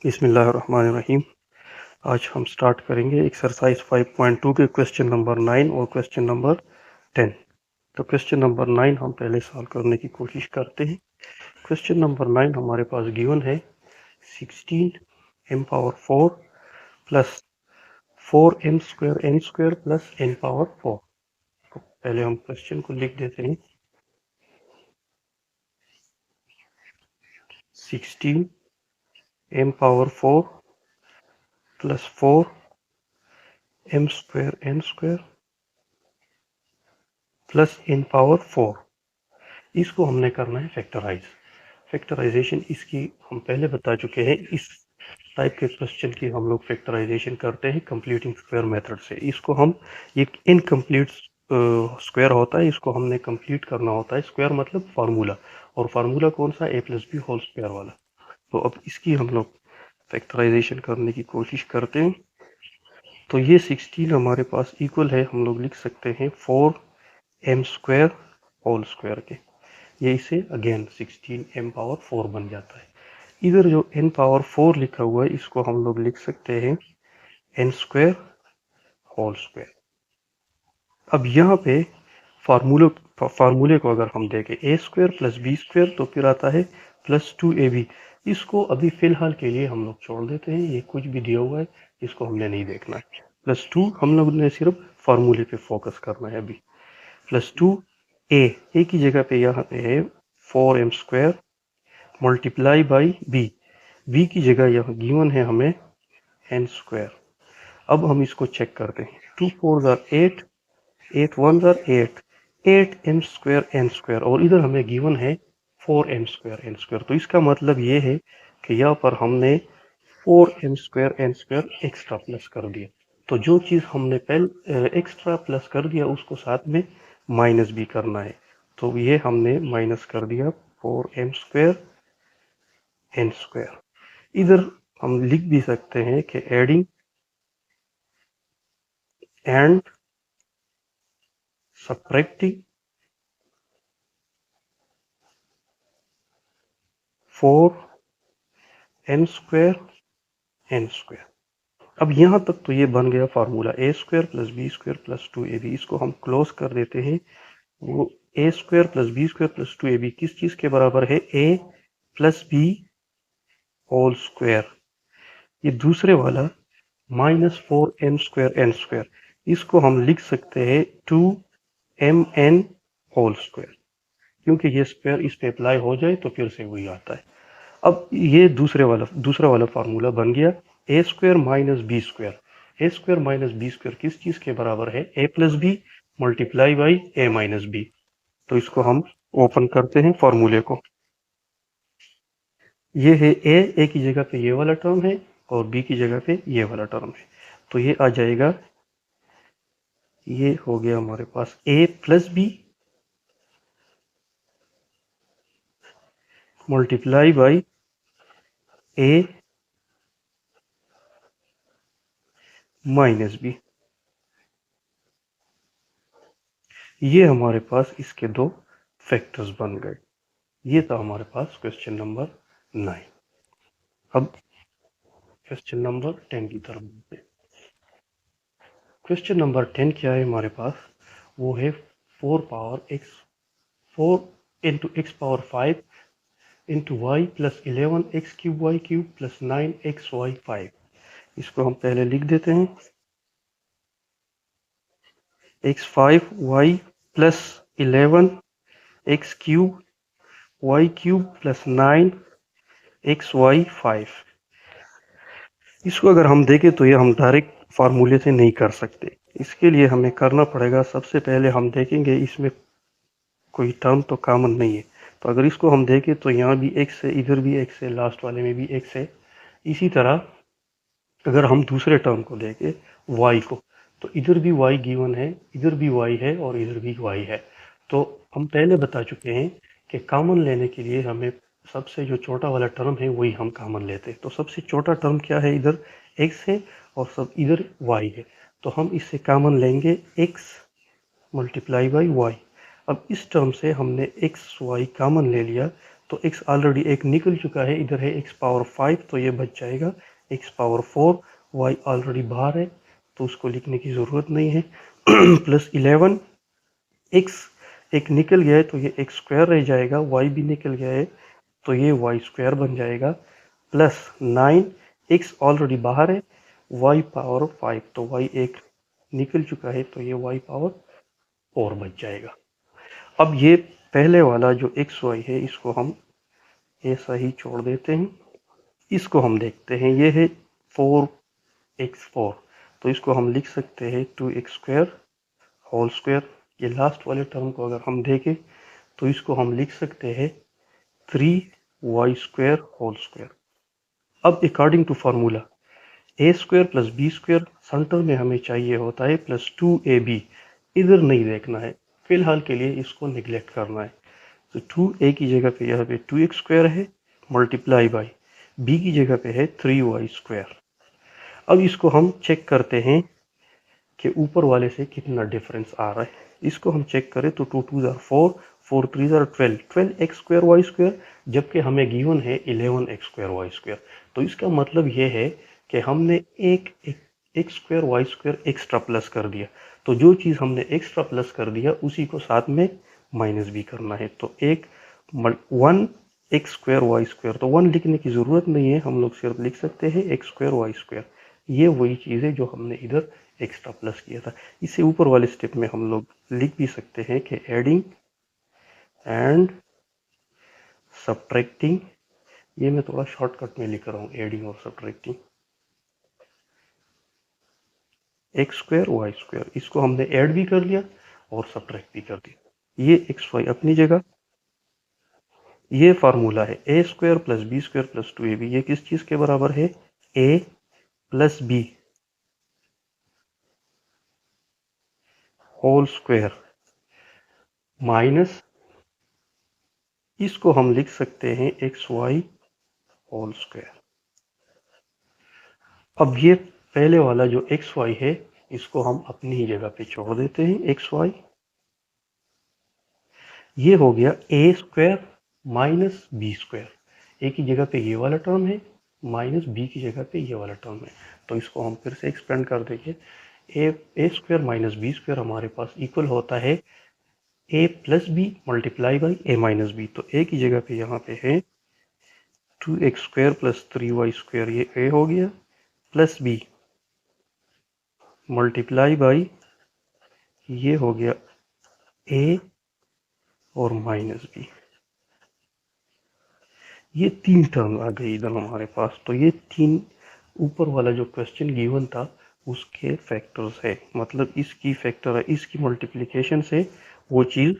बिस्मिल्लाहिर्रहमानिर्रहीम। आज हम स्टार्ट करेंगे एक्सरसाइज 5.2 के क्वेश्चन नंबर 9 और क्वेश्चन नंबर 10। तो क्वेश्चन नंबर 9 हम पहले सॉल्व करने की कोशिश करते हैं। क्वेश्चन नंबर 9 हमारे पास गिवन है 16 m power 4 plus 4m square n square plus n power 4। तो पहले हम क्वेश्चन को लिख देते हैं। 16m power 4 plus 4m square n square plus n power 4। इसको हमने करना है फैक्टराइजेशन इसकी हम पहले बता चुके हैं। इस टाइप के क्वेश्चन की हम लोग फैक्टराइजेशन करते हैं कंप्लीटिंग स्क्वायर मेथड से। इसको हम एक इनकम्प्लीट स्क्वायर होता है, इसको हमने कंप्लीट करना होता है। स्क्वायर मतलब फार्मूला, और फार्मूला कौन सा, a plus B whole square वाला। तो अब इसकी हम लोग फैक्टराइजेशन करने की कोशिश करते हैं। तो ये 16 हमारे पास इक्वल है, हम लोग लिख सकते हैं 4m स्क्वायर होल स्क्वायर के। ये इसे अगेन 16m पावर 4 बन जाता है। इधर जो n पावर 4 लिखा हुआ है इसको हम लोग लिख सकते हैं n स्क्वायर होल स्क्वायर। अब यहाँ पे फार्मूले को अगर हम देखें a square plus B square तो फिर आता है प्लस 2ab। इसको अभी फिलहाल के लिए हम लोग छोड़ देते हैं, ये कुछ भी दिया हुआ है इसको हमने नहीं देखना है। प्लस 2 हम लोग ने सिर्फ फार्मूले पे फोकस करना है अभी। प्लस 2a की जगह पे यहाँ पे है 4m square multiply by B की जगह यहाँ गिवन है हमें n स्क्वायर। अब हम इसको चेक करते हैं। 2 4 jar 8, 8 1 jar 8, 8m square n square, और इधर हमें गिवन है 4m स्क्वायर n स्क्वायर। तो इसका मतलब ये है कि यहाँ पर हमने 4m square n square extra plus कर दिया। तो जो चीज़ हमने पहले एक्स्ट्रा प्लस कर दिया उसको साथ में माइनस भी करना है। तो ये हमने माइनस कर दिया 4m स्क्वायर n स्क्वायर। इधर हम लिख भी सकते हैं कि adding and subtracting 4m square n square. अब यहाँ तक तो ये बन गया formula a square plus B square plus 2ab। इसको हम क्लोज कर देते हैं। वो a square plus B square plus 2ab किस चीज़ के बराबर है, a plus B whole square. ये दूसरे वाला minus 4m square n square, इसको हम लिख सकते हैं 2mn होल स्क्वायर, क्योंकि ये स्क्वायर इस पे अप्लाई हो जाए तो फिर से वही आता है। अब ये दूसरा वाला फार्मूला बन गया A square minus B square. A square minus B square किस चीज़ के बराबर है, ए plus B multiply by A minus B. तो इसको हम ओपन करते हैं फार्मूले को। ये है ए की जगह पे ये वाला टर्म है और बी की जगह पे ये वाला टर्म है। तो ये आ जाएगा, ये हो गया हमारे पास a plus B multiply by A minus b. ये हमारे पास इसके दो फैक्टर्स बन गए। ये था हमारे पास क्वेश्चन नंबर 9। अब क्वेश्चन नंबर 10 की तरफ बढ़ते हैं। क्वेश्चन नंबर 10 क्या है हमारे पास, वो है 4 power x 4 into X power 5 into Y plus 11 X cube Y cube plus 9 X Y 5। इसको हम पहले लिख देते हैं x5 y plus 11 X cube Y cube plus 9 X Y 5। इसको अगर हम देखें तो ये हम डायरेक्ट फार्मूले से नहीं कर सकते। इसके लिए हमें करना पड़ेगा, सबसे पहले हम देखेंगे इसमें कोई टर्म तो कॉमन नहीं है। तो अगर इसको हम देखें तो यहाँ भी x है, इधर भी x है, लास्ट वाले में भी x है। इसी तरह अगर हम दूसरे टर्म को देखें y को, तो इधर भी y गिवन है, इधर भी y है और इधर भी y है। तो हम पहले बता चुके हैं कि कॉमन लेने के लिए हमें सबसे जो छोटा वाला टर्म है वही हम कॉमन लेते हैं। तो सबसे छोटा टर्म क्या है, इधर x है और सब इधर y है। तो हम इससे कॉमन लेंगे x मल्टीप्लाई बाई वाई। अब इस टर्म से हमने एक्स वाई कॉमन ले लिया, तो x ऑलरेडी एक निकल चुका है, इधर है x पावर 5, तो ये बच जाएगा x पावर 4। y ऑलरेडी बाहर है तो उसको लिखने की ज़रूरत नहीं है। प्लस 11, x एक निकल गया है तो ये x स्क्वायर रह जाएगा, y भी निकल गया है तो ये y स्क्वायर बन जाएगा। प्लस 9, x ऑलरेडी बाहर है, y पावर 5, तो y एक निकल चुका है तो ये y पावर 4 बच जाएगा। अब ये पहले वाला जो एक्स वाई है इसको हम ऐसा ही छोड़ देते हैं। इसको हम देखते हैं, ये है 4x4, तो इसको हम लिख सकते हैं 2x स्क्वायर होल स्क्वायर। ये लास्ट वाले टर्म को अगर हम देखें तो इसको हम लिख सकते हैं 3y स्क्वायर होल स्क्वायर। अब according to formula A square plus B square center में हमें चाहिए होता है प्लस 2ab, इधर नहीं देखना है फिलहाल के लिए, इसको निगलेक्ट करना है। तो 2a की जगह पे यहाँ पे 2x स्क्वायर है मल्टीप्लाई बाई b की जगह पे है 3y स्क्वायर। अब इसको हम चेक करते हैं कि ऊपर वाले से कितना डिफरेंस आ रहा है। इसको हम चेक करें तो 2 2 4, 4 3 12, 12x स्क्वायर वाई स्क्वायर, जबकि हमें गिवन है 11x स्क्वायर वाई स्क्वायर। तो इसका मतलब ये है कि हमने एक X square Y square extra plus कर दिया, तो जो चीज़ हमने एक्स्ट्रा प्लस कर दिया उसी को साथ में माइनस भी करना है। तो एक 1 एक्स स्क्वायर वाई स्क्वायर, तो 1 लिखने की ज़रूरत नहीं है, हम लोग सिर्फ लिख सकते हैं एक्स स्क्वायर वाई स्क्वायर। ये वही चीज़ है जो हमने इधर एक्स्ट्रा प्लस किया था। इससे ऊपर वाले स्टेप में हम लोग लिख भी सकते हैं कि एडिंग एंड सब्ट्रैक्टिंग, ये मैं थोड़ा शॉर्टकट में लिख रहा हूँ, एडिंग और subtracting X square Y square, इसको हमने ऐड भी कर लिया और सब्ट्रैक्ट भी कर दिया। ये एक्स वाई अपनी जगह। ये फार्मूला है a square plus B square plus 2ab, ये किस चीज़ के बराबर है, ए plus B whole square minus, इसको हम लिख सकते हैं एक्स वाई होल स्क्वायर। अब ये पहले वाला जो एक्स वाई है इसको हम अपनी ही जगह पे छोड़ देते हैं, एक्स वाई। ये हो गया A square minus B square, ए की जगह पे ये वाला टर्म है माइनस बी की जगह पे ये वाला टर्म है, तो इसको हम फिर से एक्सपेंड कर देंगे। A square minus B square हमारे पास इक्वल होता है ए plus B multiply by A minus B, तो ए की जगह पे यहाँ पे है 2x square plus 3y square, ये ए हो गया, प्लस बी मल्टीप्लाई बाई ये हो गया ए और माइनस बी। ये तीन टर्म आ गई इधर हमारे पास, तो ये तीन ऊपर वाला जो क्वेश्चन गिवन था उसके फैक्टर्स है, मतलब इसकी फैक्टर है, इसकी मल्टीप्लिकेशन से वो चीज़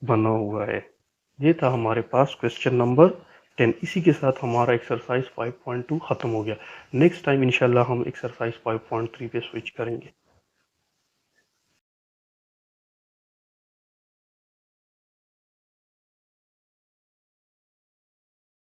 बना हुआ है। ये था हमारे पास क्वेश्चन नंबर 10। इसी के साथ हमारा एक्सरसाइज 5.2 ख़त्म हो गया। नेक्स्ट टाइम इंशाल्लाह हम एक्सरसाइज 5.3 पे स्विच करेंगे।